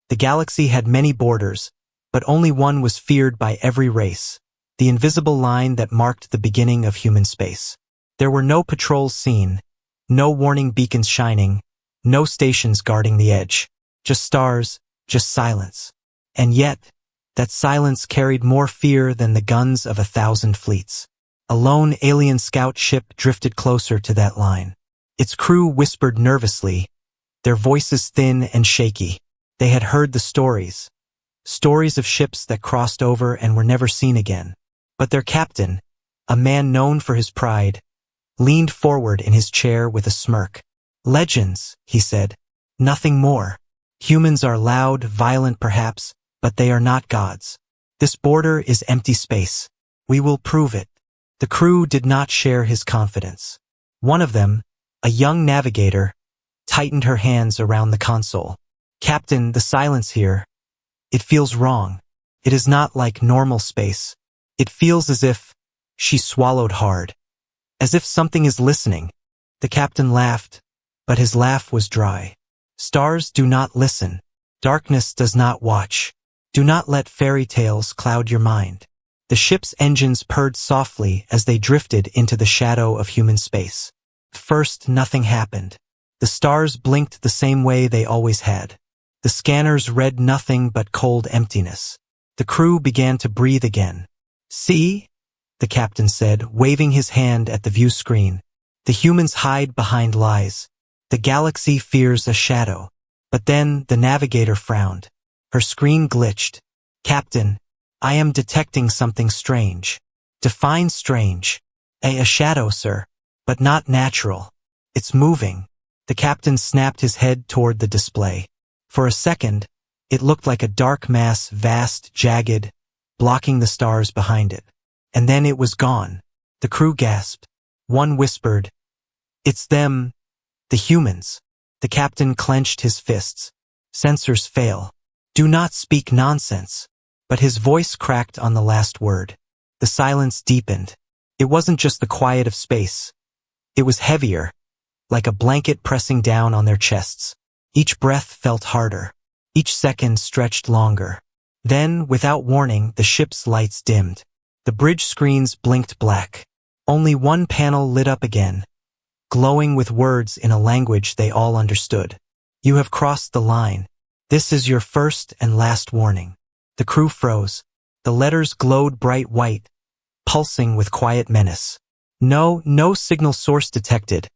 The galaxy had many borders, but only one was feared by every race, the invisible line that marked the beginning of human space. There were no patrols seen, no warning beacons shining, no stations guarding the edge. Just stars, just silence. And yet, that silence carried more fear than the guns of 1,000 fleets. A lone alien scout ship drifted closer to that line. Its crew whispered nervously, their voices thin and shaky. They had heard the stories of ships that crossed over and were never seen again. But their captain, a man known for his pride, leaned forward in his chair with a smirk. Legends, he said, nothing more. Humans are loud, violent perhaps, but they are not gods. This border is empty space. We will prove it. The crew did not share his confidence. One of them, a young navigator, tightened her hands around the console. Captain, the silence here. It feels wrong. It is not like normal space. It feels as if she swallowed hard. As if something is listening. The captain laughed, but his laugh was dry. Stars do not listen. Darkness does not watch. Do not let fairy tales cloud your mind. The ship's engines purred softly as they drifted into the shadow of human space. First, nothing happened. The stars blinked the same way they always had. The scanners read nothing but cold emptiness. The crew began to breathe again. See? The captain said, waving his hand at the view screen. The humans hide behind lies. The galaxy fears a shadow. But then the navigator frowned. Her screen glitched. Captain, I am detecting something strange. Define strange. A shadow, sir. But not natural. It's moving. The captain snapped his head toward the display. For a second, it looked like a dark mass, vast, jagged, blocking the stars behind it. And then it was gone. The crew gasped. One whispered, "It's them, the humans." The captain clenched his fists. Sensors fail. Do not speak nonsense. But his voice cracked on the last word. The silence deepened. It wasn't just the quiet of space. It was heavier, like a blanket pressing down on their chests. Each breath felt harder. Each second stretched longer. Then, without warning, the ship's lights dimmed. The bridge screens blinked black. Only one panel lit up again, glowing with words in a language they all understood. You have crossed the line. This is your first and last warning. The crew froze. The letters glowed bright white, pulsing with quiet menace. No signal source detected,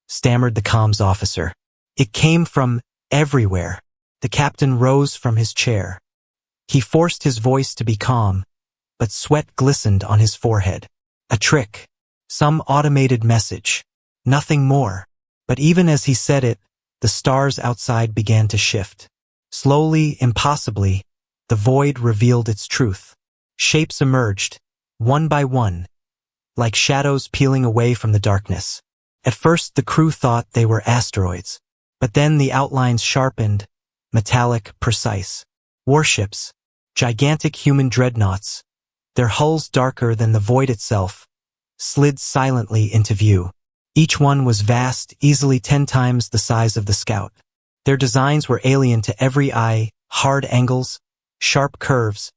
stammered the comms officer. It came from everywhere. The captain rose from his chair. He forced his voice to be calm, but sweat glistened on his forehead. A trick. Some automated message. Nothing more. But even as he said it, the stars outside began to shift. Slowly, impossibly, the void revealed its truth. Shapes emerged, one by one, like shadows peeling away from the darkness. At first, the crew thought they were asteroids. But then the outlines sharpened, metallic, precise. Warships, gigantic human dreadnoughts, their hulls darker than the void itself, slid silently into view. Each one was vast, easily 10 times the size of the Scout. Their designs were alien to every eye, hard angles, sharp curves,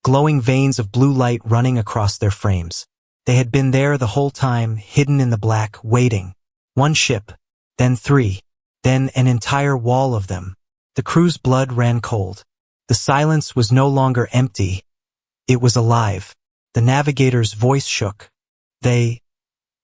glowing veins of blue light running across their frames. They had been there the whole time, hidden in the black, waiting. One ship, then 3, then an entire wall of them. The crew's blood ran cold. The silence was no longer empty. It was alive. The navigator's voice shook. They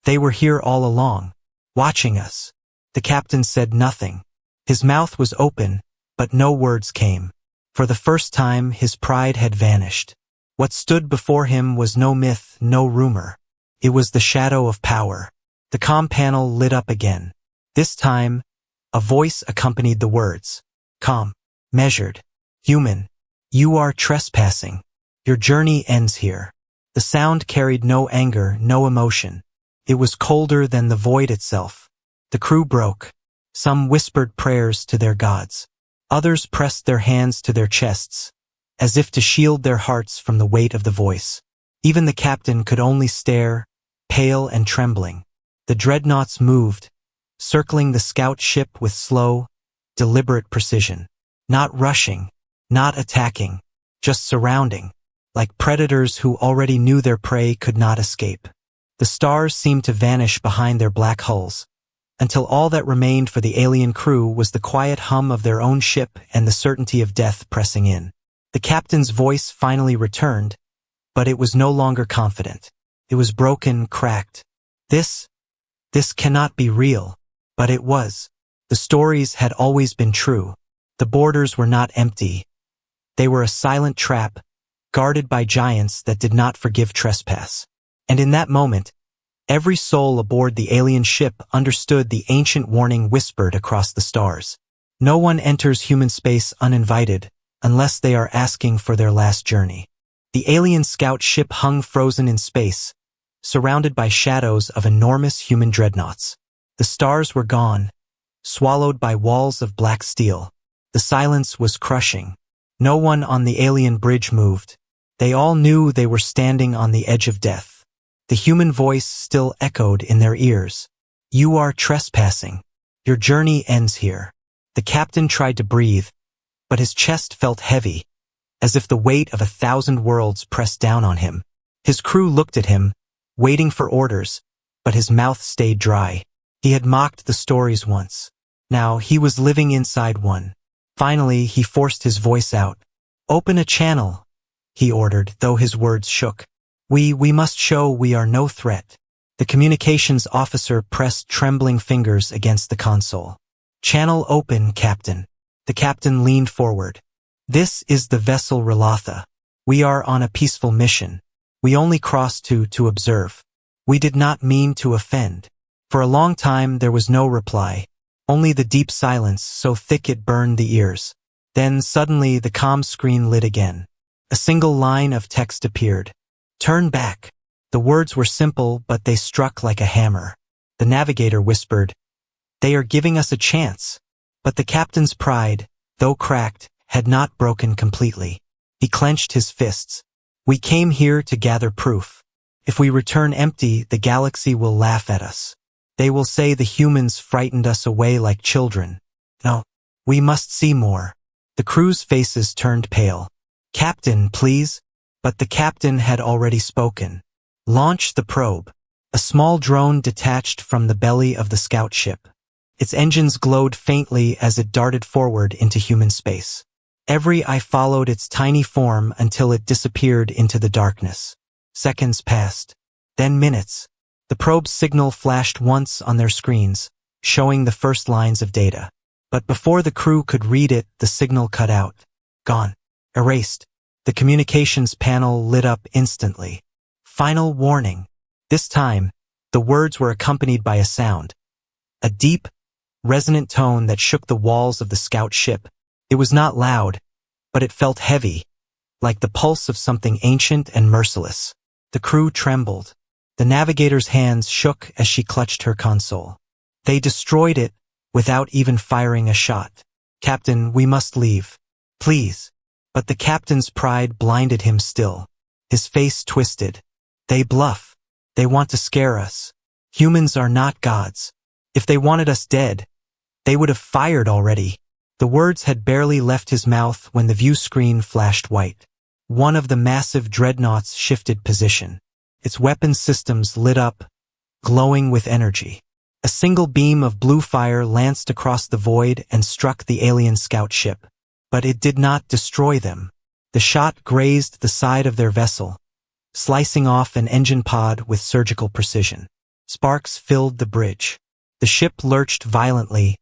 were here all along, watching us. The captain said nothing. His mouth was open, but no words came. For the first time, his pride had vanished. What stood before him was no myth, no rumor. It was the shadow of power. The comm panel lit up again. This time, a voice accompanied the words. Calm, measured, human. You are trespassing. Your journey ends here. The sound carried no anger, no emotion. It was colder than the void itself. The crew broke. Some whispered prayers to their gods. Others pressed their hands to their chests, as if to shield their hearts from the weight of the voice. Even the captain could only stare, pale and trembling. The dreadnoughts moved, circling the scout ship with slow, deliberate precision. Not rushing, Not attacking, just surrounding, like predators who already knew their prey could not escape. The stars seemed to vanish behind their black hulls, until all that remained for the alien crew was the quiet hum of their own ship and the certainty of death pressing in. The captain's voice finally returned, but it was no longer confident. It was broken, cracked. This cannot be real. But it was. The stories had always been true. The borders were not empty. They were a silent trap, guarded by giants that did not forgive trespass. And in that moment, every soul aboard the alien ship understood the ancient warning whispered across the stars. No one enters human space uninvited, unless they are asking for their last journey. The alien scout ship hung frozen in space, surrounded by shadows of enormous human dreadnoughts. The stars were gone, swallowed by walls of black steel. The silence was crushing. No one on the alien bridge moved. They all knew they were standing on the edge of death. The human voice still echoed in their ears. "You are trespassing. Your journey ends here." The captain tried to breathe, but his chest felt heavy, as if the weight of 1,000 worlds pressed down on him. His crew looked at him, waiting for orders, but his mouth stayed dry. He had mocked the stories once. Now he was living inside one. Finally, he forced his voice out. "Open a channel," he ordered, though his words shook. We must show we are no threat." The communications officer pressed trembling fingers against the console. "Channel open, Captain." The captain leaned forward. "This is the vessel Relatha. We are on a peaceful mission. We only crossed to observe. We did not mean to offend." For a long time there was no reply, only the deep silence so thick it burned the ears. Then suddenly the comm screen lit again. A single line of text appeared. "Turn back." The words were simple, but they struck like a hammer. The navigator whispered, "They are giving us a chance." But the captain's pride, though cracked, had not broken completely. He clenched his fists. "We came here to gather proof. If we return empty, the galaxy will laugh at us. They will say the humans frightened us away like children. No, we must see more." The crew's faces turned pale. "Captain, please." But the captain had already spoken. "Launch the probe." A small drone detached from the belly of the scout ship. Its engines glowed faintly as it darted forward into human space. Every eye followed its tiny form until it disappeared into the darkness. Seconds passed, then minutes. The probe's signal flashed once on their screens, showing the first lines of data. But before the crew could read it, the signal cut out. Gone. Erased. The communications panel lit up instantly. Final warning. This time, the words were accompanied by a sound. A deep, resonant tone that shook the walls of the scout ship. It was not loud, but it felt heavy, like the pulse of something ancient and merciless. The crew trembled. The navigator's hands shook as she clutched her console. They destroyed it without even firing a shot. "Captain, we must leave. Please." But the captain's pride blinded him still. His face twisted. "They bluff. They want to scare us. Humans are not gods. If they wanted us dead, they would have fired already." The words had barely left his mouth when the view screen flashed white. One of the massive dreadnoughts shifted position. Its weapon systems lit up, glowing with energy. A single beam of blue fire lanced across the void and struck the alien scout ship. But it did not destroy them. The shot grazed the side of their vessel, slicing off an engine pod with surgical precision. Sparks filled the bridge. The ship lurched violently,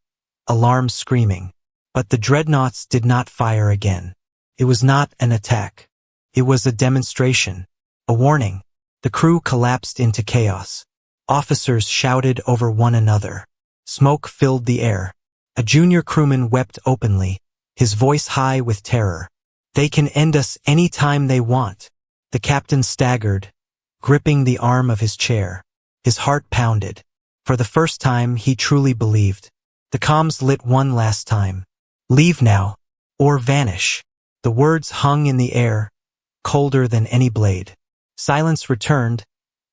alarms screaming. But the dreadnoughts did not fire again. It was not an attack. It was a demonstration, a warning. The crew collapsed into chaos. Officers shouted over one another. Smoke filled the air. A junior crewman wept openly, his voice high with terror. "They can end us any time they want." The captain staggered, gripping the arm of his chair. His heart pounded. For the first time, he truly believed. The comms lit one last time. "Leave now, or vanish." The words hung in the air, colder than any blade. Silence returned,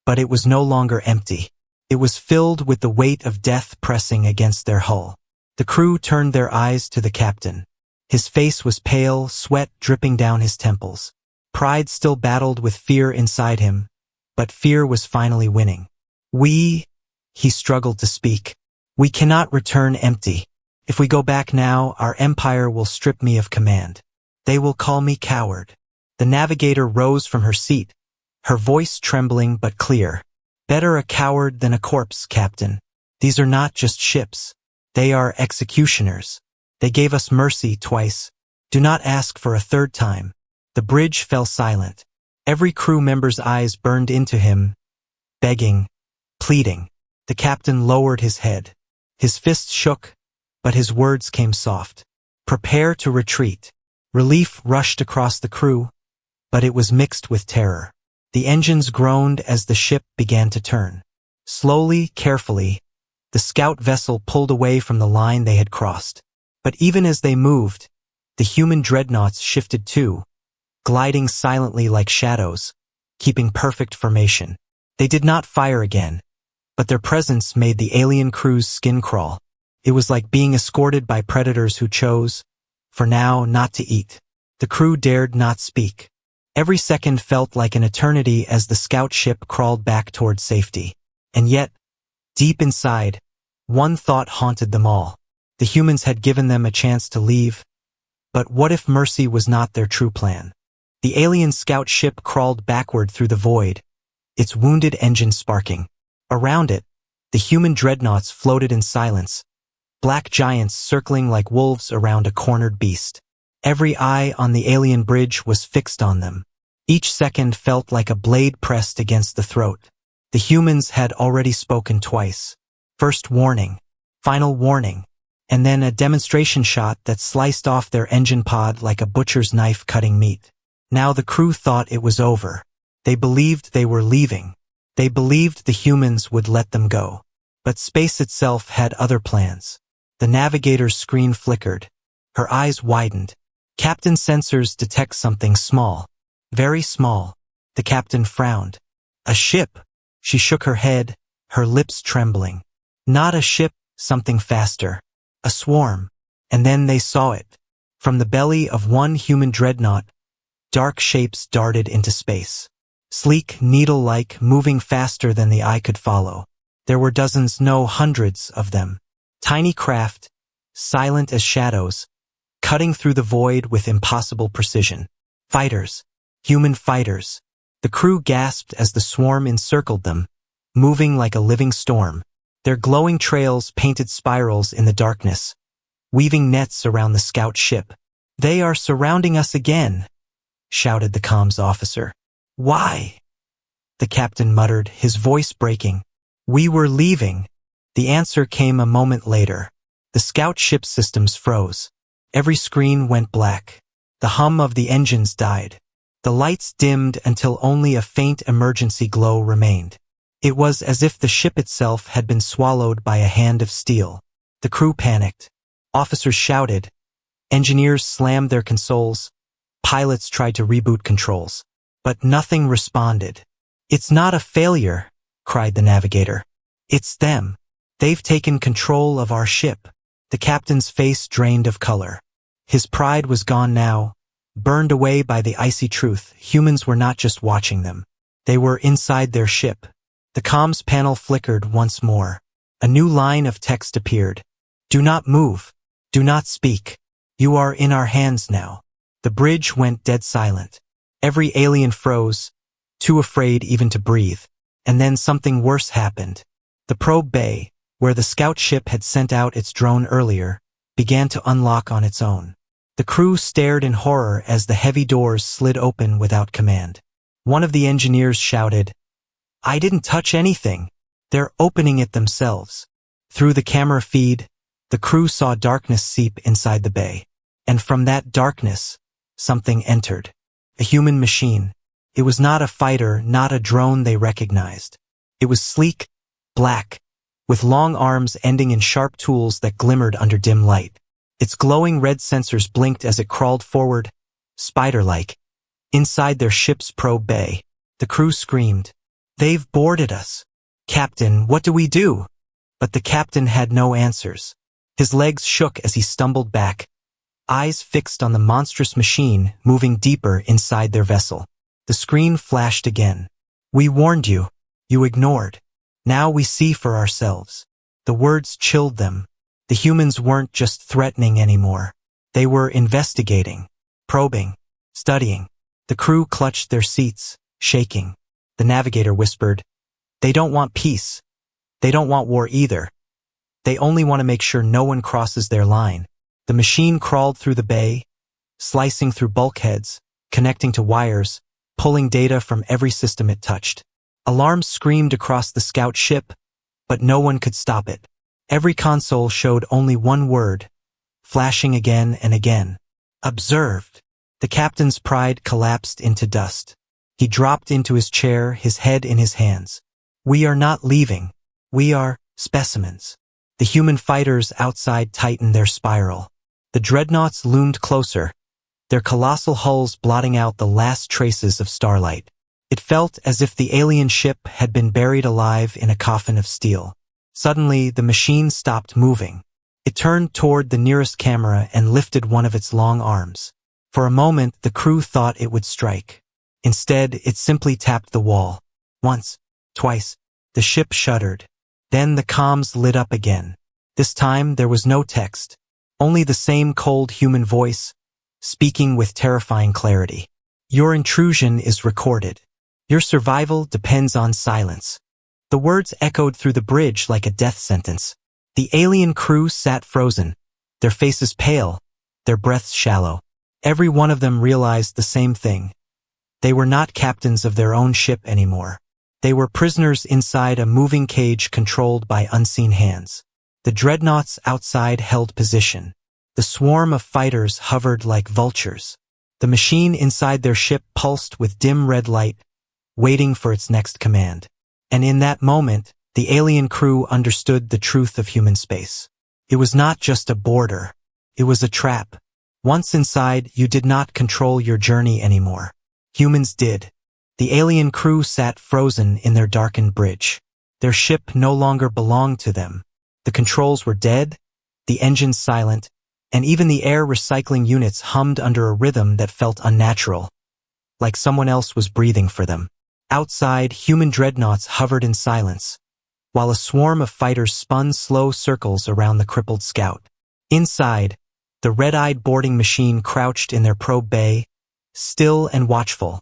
but it was no longer empty. It was filled with the weight of death pressing against their hull. The crew turned their eyes to the captain. His face was pale, sweat dripping down his temples. Pride still battled with fear inside him, but fear was finally winning. He struggled to speak. We cannot return empty. If we go back now, our empire will strip me of command. They will call me coward. The navigator rose from her seat, her voice trembling but clear. Better a coward than a corpse, Captain. These are not just ships. They are executioners. They gave us mercy twice. Do not ask for a third time. The bridge fell silent. Every crew member's eyes burned into him, begging, pleading. The captain lowered his head. His fists shook, but his words came soft. Prepare to retreat. Relief rushed across the crew, but it was mixed with terror. The engines groaned as the ship began to turn. Slowly, carefully, the scout vessel pulled away from the line they had crossed. But even as they moved, the human dreadnoughts shifted too, gliding silently like shadows, keeping perfect formation. They did not fire again, but their presence made the alien crew's skin crawl. It was like being escorted by predators who chose, for now, not to eat. The crew dared not speak. Every second felt like an eternity as the scout ship crawled back toward safety. And yet, deep inside, one thought haunted them all. The humans had given them a chance to leave, but what if mercy was not their true plan? The alien scout ship crawled backward through the void, its wounded engine sparking. Around it, the human dreadnoughts floated in silence, black giants circling like wolves around a cornered beast. Every eye on the alien bridge was fixed on them. Each second felt like a blade pressed against the throat. The humans had already spoken twice. First warning, final warning, and then a demonstration shot that sliced off their engine pod like a butcher's knife cutting meat. Now the crew thought it was over. They believed they were leaving. They believed the humans would let them go. But space itself had other plans. The navigator's screen flickered. Her eyes widened. Captain sensors detect something small. Very small. The captain frowned. A ship. She shook her head, her lips trembling. Not a ship, something faster. A swarm. And then they saw it. From the belly of one human dreadnought, dark shapes darted into space. Sleek, needle-like, moving faster than the eye could follow. There were dozens, no hundreds of them. Tiny craft, silent as shadows, cutting through the void with impossible precision. Fighters. Human fighters. The crew gasped as the swarm encircled them, moving like a living storm. Their glowing trails painted spirals in the darkness, weaving nets around the scout ship. They are surrounding us again, shouted the comms officer. Why? The captain muttered, his voice breaking. We were leaving. The answer came a moment later. The scout ship systems froze. Every screen went black. The hum of the engines died. The lights dimmed until only a faint emergency glow remained. It was as if the ship itself had been swallowed by a hand of steel. The crew panicked. Officers shouted. Engineers slammed their consoles. Pilots tried to reboot controls. But nothing responded. It's not a failure, cried the navigator. It's them. They've taken control of our ship. The captain's face drained of color. His pride was gone now, burned away by the icy truth. Humans were not just watching them. They were inside their ship. The comms panel flickered once more. A new line of text appeared. Do not move. Do not speak. You are in our hands now. The bridge went dead silent. Every alien froze, too afraid even to breathe. And then something worse happened. The probe bay, where the scout ship had sent out its drone earlier, began to unlock on its own. The crew stared in horror as the heavy doors slid open without command. One of the engineers shouted, I didn't touch anything. They're opening it themselves. Through the camera feed, the crew saw darkness seep inside the bay. And from that darkness, something entered. A human machine. It was not a fighter, not a drone they recognized. It was sleek, black, with long arms ending in sharp tools that glimmered under dim light. Its glowing red sensors blinked as it crawled forward, spider-like. Inside their ship's probe bay, the crew screamed, They've boarded us. Captain, what do we do? But the captain had no answers. His legs shook as he stumbled back, eyes fixed on the monstrous machine moving deeper inside their vessel. The screen flashed again. "We warned you. You ignored. Now we see for ourselves." The words chilled them. The humans weren't just threatening anymore. They were investigating, probing, studying. The crew clutched their seats, shaking. The navigator whispered, "They don't want peace. They don't want war either. They only want to make sure no one crosses their line." The machine crawled through the bay, slicing through bulkheads, connecting to wires, pulling data from every system it touched. Alarms screamed across the scout ship, but no one could stop it. Every console showed only one word, flashing again and again. "Observed." The captain's pride collapsed into dust. He dropped into his chair, his head in his hands. "We are not leaving. We are specimens." The human fighters outside tightened their spiral. The dreadnoughts loomed closer, their colossal hulls blotting out the last traces of starlight. It felt as if the alien ship had been buried alive in a coffin of steel. Suddenly, the machine stopped moving. It turned toward the nearest camera and lifted one of its long arms. For a moment, the crew thought it would strike. Instead, it simply tapped the wall. Once, twice. The ship shuddered. Then the comms lit up again. This time, there was no text. Only the same cold human voice, speaking with terrifying clarity. "Your intrusion is recorded. Your survival depends on silence." The words echoed through the bridge like a death sentence. The alien crew sat frozen, their faces pale, their breaths shallow. Every one of them realized the same thing. They were not captains of their own ship anymore. They were prisoners inside a moving cage controlled by unseen hands. The dreadnoughts outside held position. The swarm of fighters hovered like vultures. The machine inside their ship pulsed with dim red light, waiting for its next command. And in that moment, the alien crew understood the truth of human space. It was not just a border. It was a trap. Once inside, you did not control your journey anymore. Humans did. The alien crew sat frozen in their darkened bridge. Their ship no longer belonged to them. The controls were dead, the engines silent, and even the air recycling units hummed under a rhythm that felt unnatural, like someone else was breathing for them. Outside, human dreadnoughts hovered in silence, while a swarm of fighters spun slow circles around the crippled scout. Inside, the red-eyed boarding machine crouched in their probe bay, still and watchful,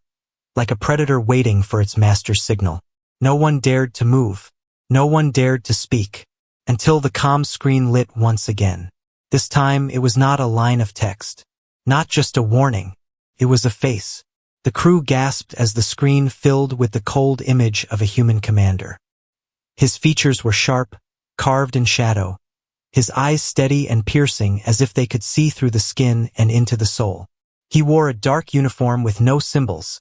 like a predator waiting for its master's signal. No one dared to move. No one dared to speak, until the comm screen lit once again. This time, it was not a line of text. Not just a warning. It was a face. The crew gasped as the screen filled with the cold image of a human commander. His features were sharp, carved in shadow, his eyes steady and piercing as if they could see through the skin and into the soul. He wore a dark uniform with no symbols,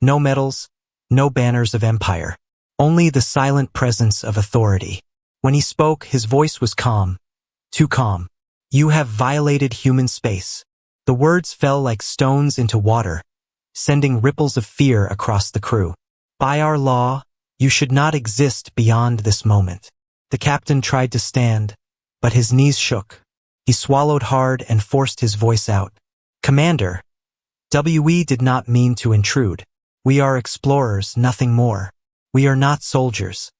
no medals, no banners of empire, only the silent presence of authority. When he spoke, his voice was calm, too calm. "You have violated human space." The words fell like stones into water, sending ripples of fear across the crew. "By our law, you should not exist beyond this moment." The captain tried to stand, but his knees shook. He swallowed hard and forced his voice out. "Commander, we did not mean to intrude. We are explorers, nothing more. We are not soldiers.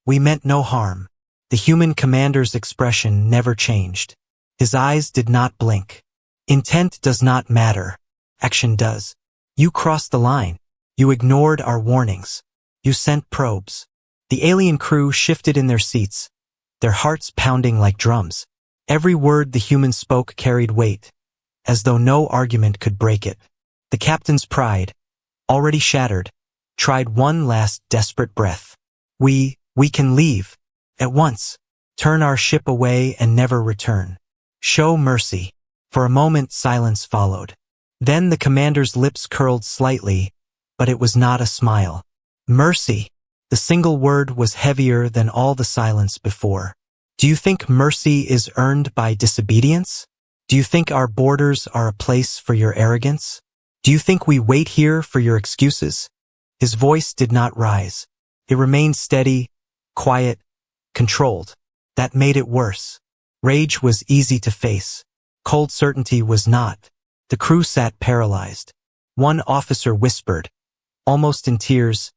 We meant no harm." The human commander's expression never changed. His eyes did not blink. "Intent does not matter. Action does. You crossed the line. You ignored our warnings. You sent probes." The alien crew shifted in their seats, their hearts pounding like drums. Every word the humans spoke carried weight, as though no argument could break it. The captain's pride, already shattered, tried one last desperate breath. We can leave. At once. Turn our ship away and never return. Show mercy." For a moment, silence followed. Then the commander's lips curled slightly, but it was not a smile. Mercy. The single word was heavier than all the silence before. "Do you think mercy is earned by disobedience? Do you think our borders are a place for your arrogance? Do you think we wait here for your excuses?" His voice did not rise. It remained steady, quiet, controlled. That made it worse. Rage was easy to face. Cold certainty was not. The crew sat paralyzed. One officer whispered, almost in tears,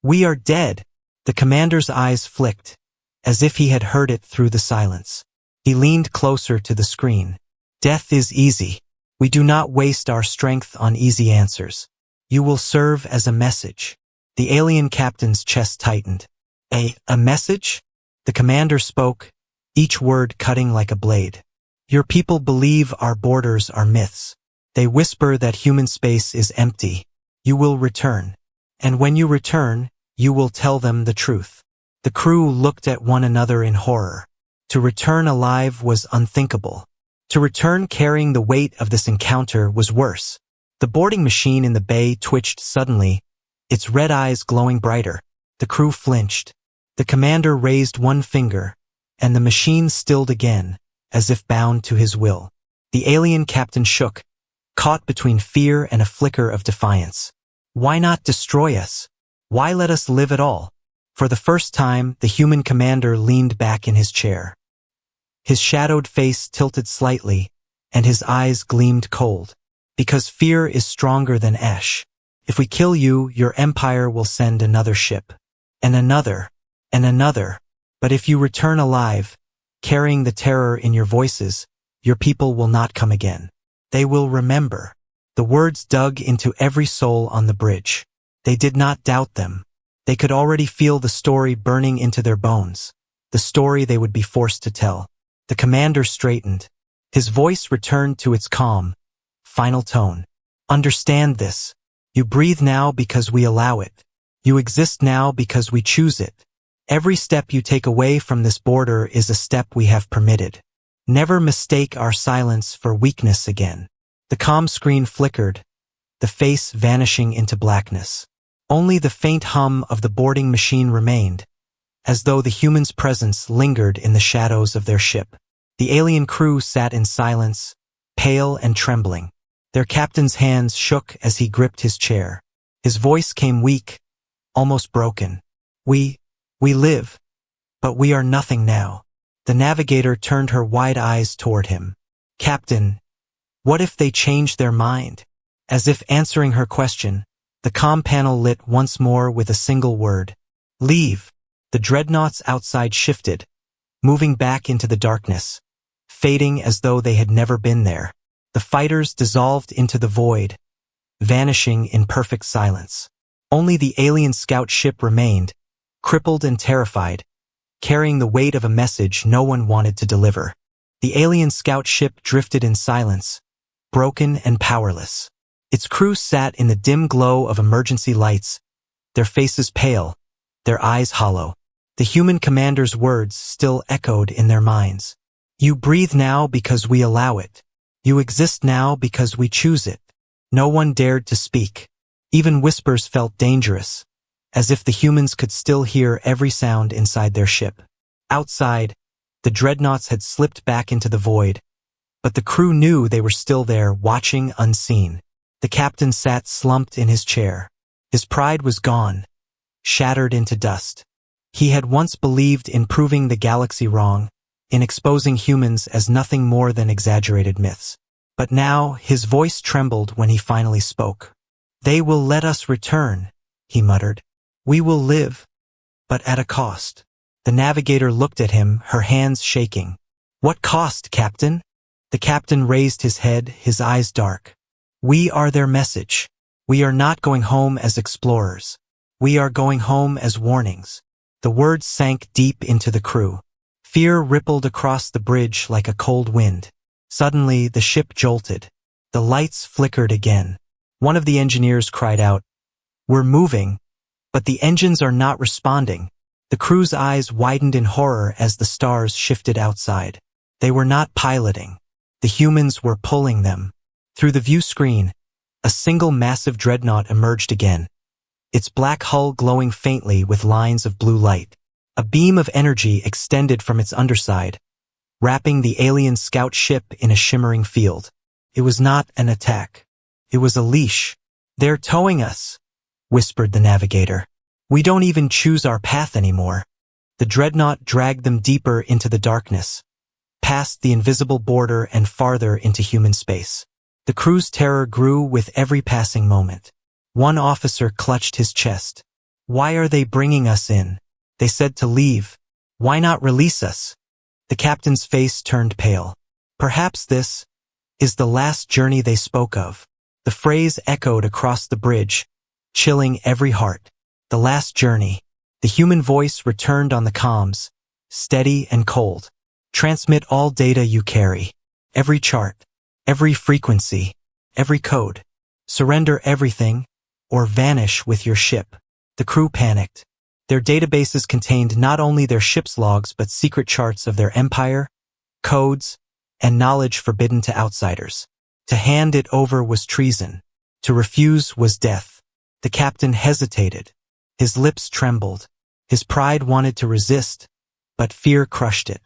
"We are dead." The commander's eyes flicked, as if he had heard it through the silence. He leaned closer to the screen. "Death is easy. We do not waste our strength on easy answers. You will serve as a message." The alien captain's chest tightened. A message?" The commander spoke, each word cutting like a blade. "Your people believe our borders are myths. They whisper that human space is empty. You will return. And when you return, you will tell them the truth." The crew looked at one another in horror. To return alive was unthinkable. To return carrying the weight of this encounter was worse. The boarding machine in the bay twitched suddenly, its red eyes glowing brighter. The crew flinched. The commander raised one finger, and the machine stilled again, as if bound to his will. The alien captain shook, caught between fear and a flicker of defiance. Why not destroy us? Why let us live at all? For the first time, the human commander leaned back in his chair. His shadowed face tilted slightly, and his eyes gleamed cold. "Because fear is stronger than ash. If we kill you, your empire will send another ship. And another. And another. But if you return alive, carrying the terror in your voices, your people will not come again. They will remember." The words dug into every soul on the bridge. They did not doubt them. They could already feel the story burning into their bones, the story they would be forced to tell. The commander straightened. His voice returned to its calm, final tone. "Understand this. You breathe now because we allow it. You exist now because we choose it. Every step you take away from this border is a step we have permitted. Never mistake our silence for weakness again." The comm screen flickered, the face vanishing into blackness. Only the faint hum of the boarding machine remained, as though the human's presence lingered in the shadows of their ship. The alien crew sat in silence, pale and trembling. Their captain's hands shook as he gripped his chair. His voice came weak, almost broken. We live, but we are nothing now." The navigator turned her wide eyes toward him. "Captain, what if they change their mind?" As if answering her question, the comm panel lit once more with a single word. "Leave." The dreadnoughts outside shifted, moving back into the darkness, fading as though they had never been there. The fighters dissolved into the void, vanishing in perfect silence. Only the alien scout ship remained, crippled and terrified, carrying the weight of a message no one wanted to deliver. The alien scout ship drifted in silence, broken and powerless. Its crew sat in the dim glow of emergency lights, their faces pale, their eyes hollow. The human commander's words still echoed in their minds. "You breathe now because we allow it. You exist now because we choose it." No one dared to speak. Even whispers felt dangerous, as if the humans could still hear every sound inside their ship. Outside, the dreadnoughts had slipped back into the void, but the crew knew they were still there, watching unseen. The captain sat slumped in his chair. His pride was gone, shattered into dust. He had once believed in proving the galaxy wrong, in exposing humans as nothing more than exaggerated myths. But now his voice trembled when he finally spoke. "They will let us return," he muttered. "We will live, but at a cost." The navigator looked at him, her hands shaking. "What cost, Captain?" The captain raised his head, his eyes dark. "We are their message. We are not going home as explorers. We are going home as warnings." The words sank deep into the crew. Fear rippled across the bridge like a cold wind. Suddenly, the ship jolted. The lights flickered again. One of the engineers cried out, "We're moving, but the engines are not responding." The crew's eyes widened in horror as the stars shifted outside. They were not piloting. The humans were pulling them. Through the view screen, a single massive dreadnought emerged again, its black hull glowing faintly with lines of blue light. A beam of energy extended from its underside, wrapping the alien scout ship in a shimmering field. It was not an attack. It was a leash. "They're towing us," whispered the navigator. "We don't even choose our path anymore." The dreadnought dragged them deeper into the darkness, past the invisible border and farther into human space. The crew's terror grew with every passing moment. One officer clutched his chest. "Why are they bringing us in? They said to leave. Why not release us?" The captain's face turned pale. Perhaps this is the last journey they spoke of. The phrase echoed across the bridge, chilling every heart. The last journey. The human voice returned on the comms, steady and cold. "Transmit all data you carry. Every chart, every frequency, every code. Surrender everything, or vanish with your ship." The crew panicked. Their databases contained not only their ship's logs but secret charts of their empire, codes, and knowledge forbidden to outsiders. To hand it over was treason. To refuse was death. The captain hesitated. His lips trembled. His pride wanted to resist, but fear crushed it.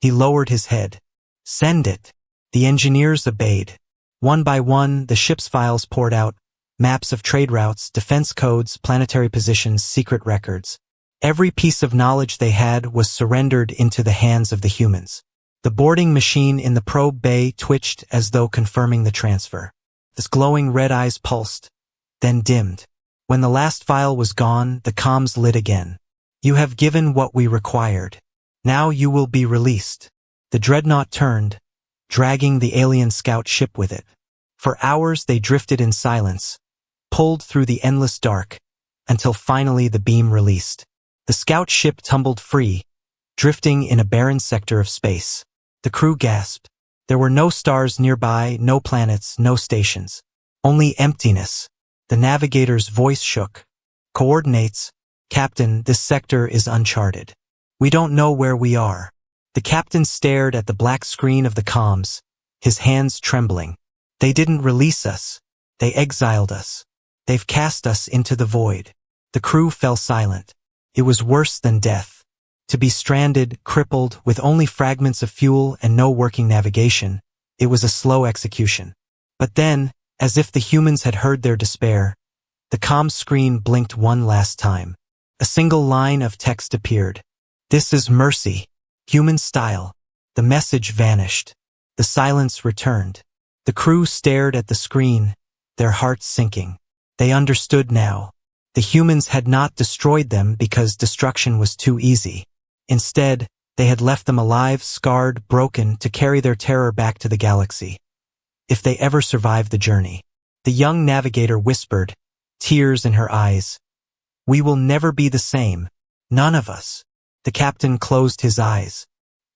He lowered his head. "Send it." The engineers obeyed. One by one, the ship's files poured out, maps of trade routes, defense codes, planetary positions, secret records. Every piece of knowledge they had was surrendered into the hands of the humans. The boarding machine in the probe bay twitched as though confirming the transfer. Its glowing red eyes pulsed, then dimmed. When the last file was gone, the comms lit again. "You have given what we required. Now you will be released." The dreadnought turned, dragging the alien scout ship with it. For hours they drifted in silence, pulled through the endless dark, until finally the beam released. The scout ship tumbled free, drifting in a barren sector of space. The crew gasped. There were no stars nearby, no planets, no stations. Only emptiness. The navigator's voice shook. "Coordinates. Captain, this sector is uncharted. We don't know where we are." The captain stared at the black screen of the comms, his hands trembling. "They didn't release us. They exiled us. They've cast us into the void." The crew fell silent. It was worse than death. To be stranded, crippled, with only fragments of fuel and no working navigation, it was a slow execution. But then, as if the humans had heard their despair, the comm screen blinked one last time. A single line of text appeared. "This is mercy. Human style." The message vanished. The silence returned. The crew stared at the screen, their hearts sinking. They understood now. The humans had not destroyed them because destruction was too easy. Instead, they had left them alive, scarred, broken, to carry their terror back to the galaxy. If they ever survived the journey. The young navigator whispered, tears in her eyes. "We will never be the same. None of us." The captain closed his eyes.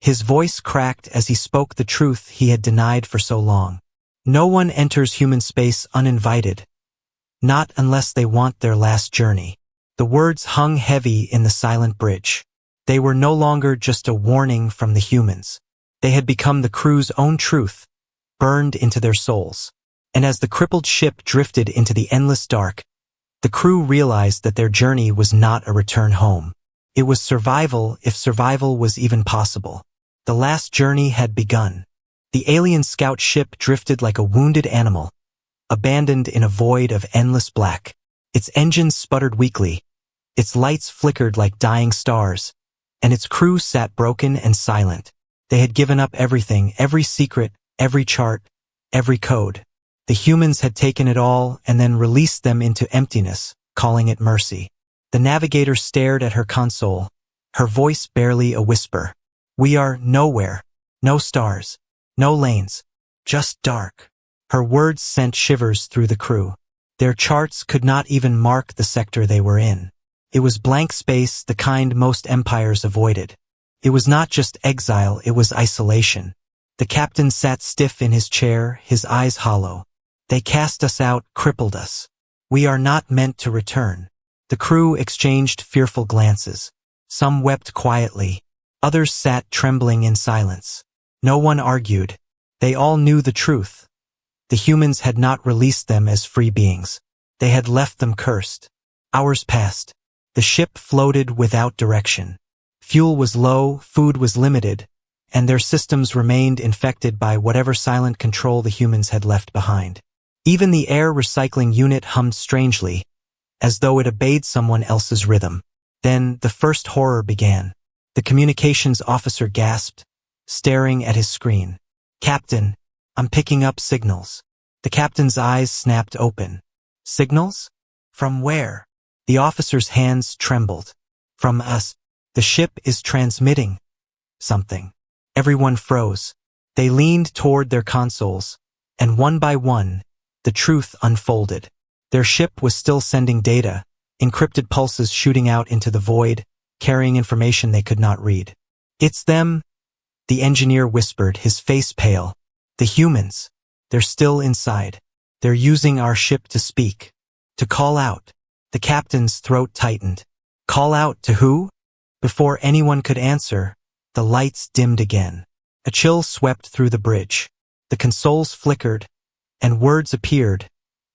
His voice cracked as he spoke the truth he had denied for so long. No one enters human space uninvited. Not unless they want their last journey. The words hung heavy in the silent bridge. They were no longer just a warning from the humans. They had become the crew's own truth, burned into their souls. And as the crippled ship drifted into the endless dark, the crew realized that their journey was not a return home. It was survival, if survival was even possible. The last journey had begun. The alien scout ship drifted like a wounded animal, abandoned in a void of endless black. Its engines sputtered weakly, its lights flickered like dying stars, and its crew sat broken and silent. They had given up everything, every secret, every chart, every code. The humans had taken it all and then released them into emptiness, calling it mercy. The navigator stared at her console, her voice barely a whisper. "We are nowhere. No stars. No lanes. Just dark." Her words sent shivers through the crew. Their charts could not even mark the sector they were in. It was blank space, the kind most empires avoided. It was not just exile, it was isolation. The captain sat stiff in his chair, his eyes hollow. "They cast us out, crippled us. We are not meant to return." The crew exchanged fearful glances. Some wept quietly. Others sat trembling in silence. No one argued. They all knew the truth. The humans had not released them as free beings. They had left them cursed. Hours passed. The ship floated without direction. Fuel was low, food was limited, and their systems remained infected by whatever silent control the humans had left behind. Even the air recycling unit hummed strangely, as though it obeyed someone else's rhythm. Then the first horror began. The communications officer gasped, staring at his screen. "Captain, I'm picking up signals." The captain's eyes snapped open. "Signals? From where?" The officer's hands trembled. "From us. The ship is transmitting something." Everyone froze. They leaned toward their consoles, and one by one, the truth unfolded. Their ship was still sending data, encrypted pulses shooting out into the void, carrying information they could not read. "It's them," the engineer whispered, his face pale. "The humans. They're still inside. They're using our ship to speak. To call out." The captain's throat tightened. "Call out to who?" Before anyone could answer, the lights dimmed again. A chill swept through the bridge. The consoles flickered, and words appeared,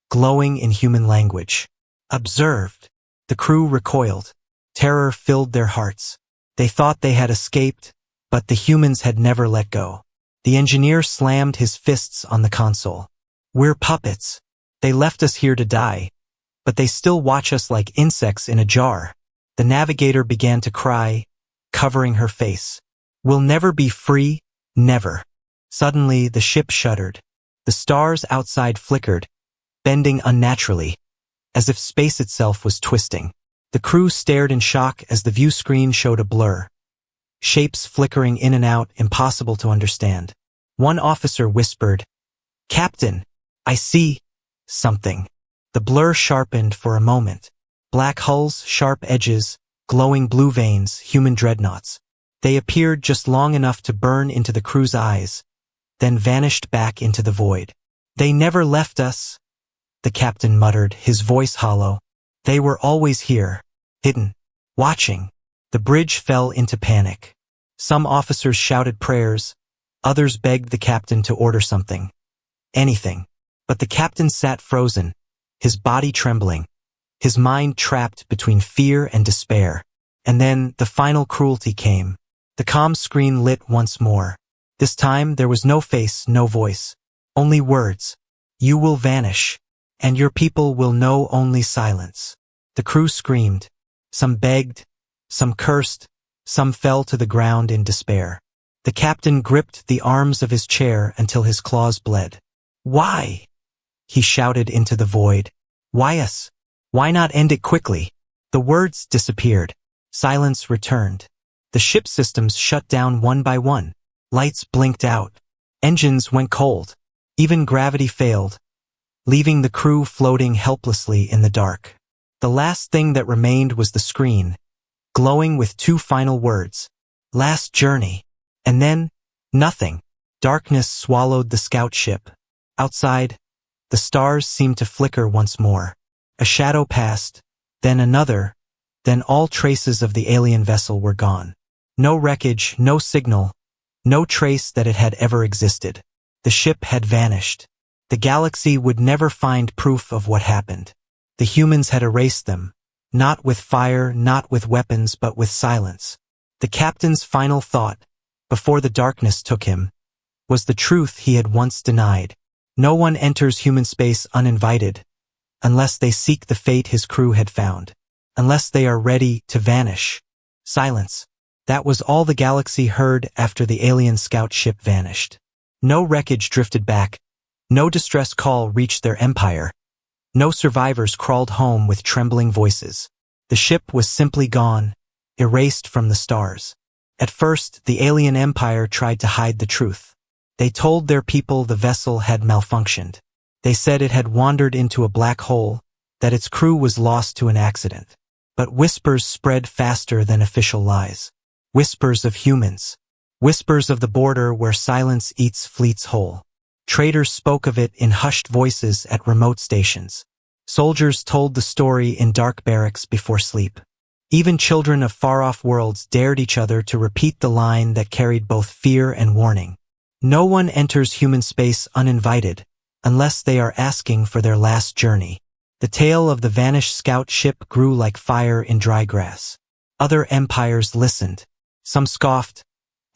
glowing in human language. "Observed." The crew recoiled. Terror filled their hearts. They thought they had escaped, but the humans had never let go. The engineer slammed his fists on the console. "We're puppets. They left us here to die, but they still watch us like insects in a jar." The navigator began to cry, covering her face. "We'll never be free, never." Suddenly, the ship shuddered. The stars outside flickered, bending unnaturally, as if space itself was twisting. The crew stared in shock as the view screen showed a blur. Shapes flickering in and out, impossible to understand. One officer whispered, "Captain, I see something." The blur sharpened for a moment. Black hulls, sharp edges, glowing blue veins, human dreadnoughts. They appeared just long enough to burn into the crew's eyes, then vanished back into the void. "They never left us," the captain muttered, his voice hollow. "They were always here, hidden, watching." The bridge fell into panic. Some officers shouted prayers, others begged the captain to order something. Anything. But the captain sat frozen, his body trembling, his mind trapped between fear and despair. And then the final cruelty came. The comm screen lit once more. This time there was no face, no voice. Only words. "You will vanish, and your people will know only silence." The crew screamed. Some begged, some cursed, some fell to the ground in despair. The captain gripped the arms of his chair until his claws bled. "Why?" he shouted into the void. "Why us? Why not end it quickly?" The words disappeared. Silence returned. The ship systems shut down one by one. Lights blinked out. Engines went cold. Even gravity failed, leaving the crew floating helplessly in the dark. The last thing that remained was the screen, glowing with two final words. "Last journey." And then, nothing. Darkness swallowed the scout ship. Outside, the stars seemed to flicker once more. A shadow passed, then another, then all traces of the alien vessel were gone. No wreckage, no signal, no trace that it had ever existed. The ship had vanished. The galaxy would never find proof of what happened. The humans had erased them, not with fire, not with weapons, but with silence. The captain's final thought, before the darkness took him, was the truth he had once denied. No one enters human space uninvited, unless they seek the fate his crew had found, unless they are ready to vanish. Silence. That was all the galaxy heard after the alien scout ship vanished. No wreckage drifted back, no distress call reached their empire, no survivors crawled home with trembling voices. The ship was simply gone, erased from the stars. At first, the alien empire tried to hide the truth. They told their people the vessel had malfunctioned. They said it had wandered into a black hole, that its crew was lost to an accident. But whispers spread faster than official lies. Whispers of humans. Whispers of the border where silence eats fleets whole. Traders spoke of it in hushed voices at remote stations. Soldiers told the story in dark barracks before sleep. Even children of far-off worlds dared each other to repeat the line that carried both fear and warning. No one enters human space uninvited, unless they are asking for their last journey. The tale of the vanished scout ship grew like fire in dry grass. Other empires listened. Some scoffed,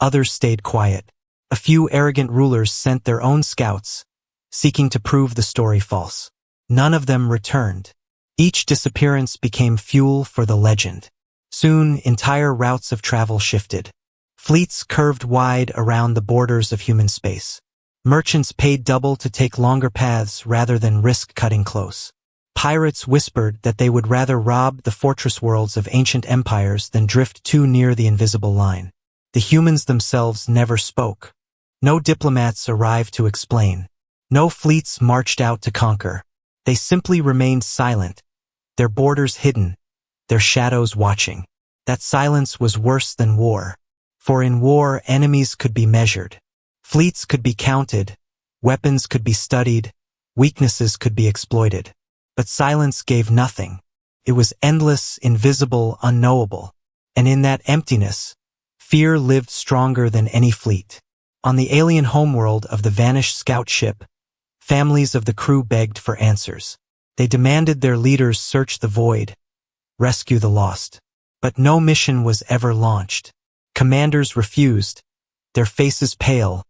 others stayed quiet. A few arrogant rulers sent their own scouts, seeking to prove the story false. None of them returned. Each disappearance became fuel for the legend. Soon, entire routes of travel shifted. Fleets curved wide around the borders of human space. Merchants paid double to take longer paths rather than risk cutting close. Pirates whispered that they would rather rob the fortress worlds of ancient empires than drift too near the invisible line. The humans themselves never spoke. No diplomats arrived to explain. No fleets marched out to conquer. They simply remained silent, their borders hidden, their shadows watching. That silence was worse than war. For in war, enemies could be measured. Fleets could be counted, weapons could be studied, weaknesses could be exploited. But silence gave nothing. It was endless, invisible, unknowable. And in that emptiness, fear lived stronger than any fleet. On the alien homeworld of the vanished scout ship, families of the crew begged for answers. They demanded their leaders search the void, rescue the lost. But no mission was ever launched. Commanders refused, their faces pale,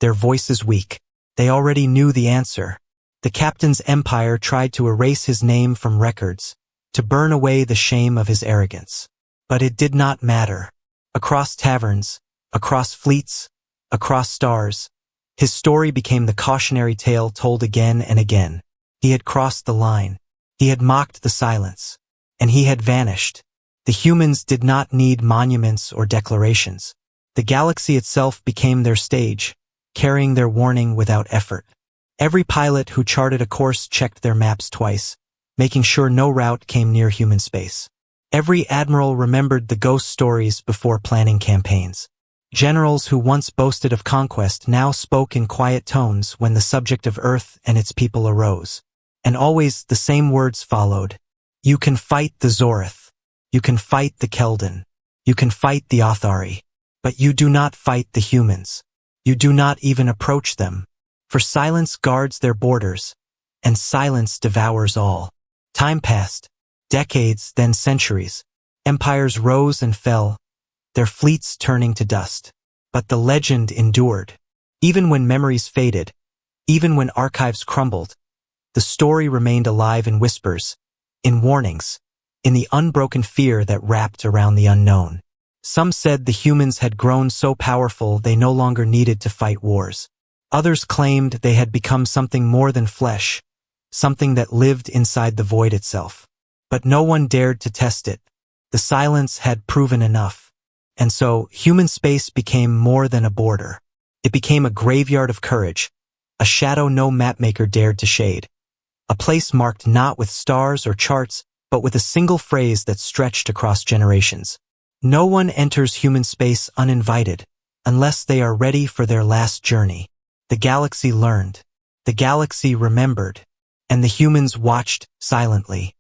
their voices weak. They already knew the answer. The captain's empire tried to erase his name from records, to burn away the shame of his arrogance. But it did not matter. Across taverns, across fleets, across stars, his story became the cautionary tale told again and again. He had crossed the line. He had mocked the silence. And he had vanished. The humans did not need monuments or declarations. The galaxy itself became their stage, carrying their warning without effort. Every pilot who charted a course checked their maps twice, making sure no route came near human space. Every admiral remembered the ghost stories before planning campaigns. Generals who once boasted of conquest now spoke in quiet tones when the subject of Earth and its people arose. And always the same words followed. You can fight the Zorith. You can fight the Keldon. You can fight the Othari. But you do not fight the humans. You do not even approach them. For silence guards their borders, and silence devours all. Time passed. Decades, then centuries. Empires rose and fell, their fleets turning to dust. But the legend endured. Even when memories faded, even when archives crumbled, the story remained alive in whispers, in warnings, in the unbroken fear that wrapped around the unknown. Some said the humans had grown so powerful they no longer needed to fight wars. Others claimed they had become something more than flesh, something that lived inside the void itself. But no one dared to test it. The silence had proven enough. And so, human space became more than a border. It became a graveyard of courage, a shadow no mapmaker dared to shade. A place marked not with stars or charts, but with a single phrase that stretched across generations. No one enters human space uninvited, unless they are ready for their last journey. The galaxy learned. The galaxy remembered. And the humans watched silently.